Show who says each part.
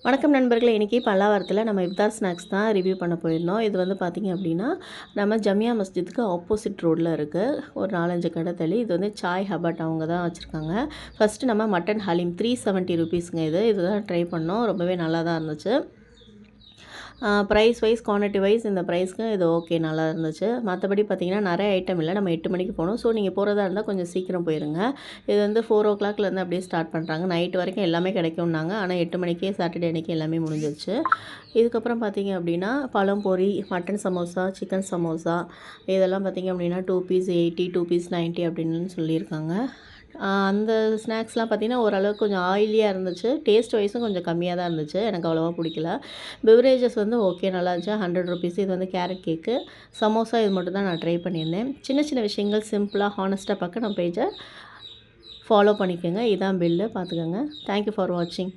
Speaker 1: வணக்கம் நண்பர்களே. இன்றைக்கி பல்லாவரத்தில் நம்ம இஃப்தார் ஸ்நாக்ஸ் தான் ரிவ்யூ பண்ண போயிருந்தோம். இது வந்து பார்த்திங்க அப்படின்னா நம்ம ஜமியா மஸ்ஜித்துக்கு ஆப்போசிட் ரோட்டில் இருக்குது. ஒரு 4-5 கடை தள்ளி. இது வந்து சாய் ஹபட் அவங்க தான் வச்சுருக்காங்க. ஃபஸ்ட்டு நம்ம மட்டன் ஹலீம் 370 ருபீஸுங்க. இதுதான் ட்ரை பண்ணோம். ரொம்பவே நல்லா தான் இருந்துச்சு. ப்ரைஸ் வைஸ் குவான்டிட்டி வைஸ் இந்த ப்ரைஸ்க்கு இது ஓகே, நல்லா இருந்துச்சு. மற்றபடி பார்த்திங்கன்னா நிறைய ஐட்டம் இல்லை. நம்ம 8 மணிக்கு போகணும். ஸோ நீங்கள் போகிறதா இருந்தால் கொஞ்சம் சீக்கிரம் போயிருங்க. இது வந்து 4 o'clockலேருந்து அப்படியே ஸ்டார்ட் பண்ணுறாங்க. நைட் வரைக்கும் எல்லாமே கிடைக்கும்னாங்க. ஆனால் 8 மணிக்கே சாட்டர்டே அன்றைக்கி எல்லாமே முடிஞ்சிருச்சு. இதுக்கப்புறம் பார்த்திங்க அப்படின்னா பழம் பொரி, மட்டன் சமோசா, சிக்கன் சமோசா இதெல்லாம் பார்த்திங்க அப்படின்னா 2 பீஸ் 80, 2 பீஸ் 90 அப்படின்னு சொல்லியிருக்காங்க. அந்த ஸ்நாக்ஸ்லாம் பார்த்திங்கன்னா ஓரளவுக்கு கொஞ்சம் ஆயிலியாக இருந்துச்சு. டேஸ்ட் வைஸும் கொஞ்சம் கம்மியாக தான் இருந்துச்சு. எனக்கு அவ்வளோவா பிடிக்கல. பெவரேஜஸ் வந்து ஓகே, நல்லா இருந்துச்சு. 100 ருபீஸ். இது வந்து கேரட் கேக்கு, சமோசா இது மட்டும் தான் நான் ட்ரை பண்ணியிருந்தேன். சின்ன சின்ன விஷயங்கள் சிம்பிளாக ஹானஸ்ட்டாக பார்க்க நம்ம பேஜை ஃபாலோ பண்ணிக்கோங்க. இதான் பில்லு பார்த்துக்கோங்க. தேங்க்யூ ஃபார் வாட்சிங்.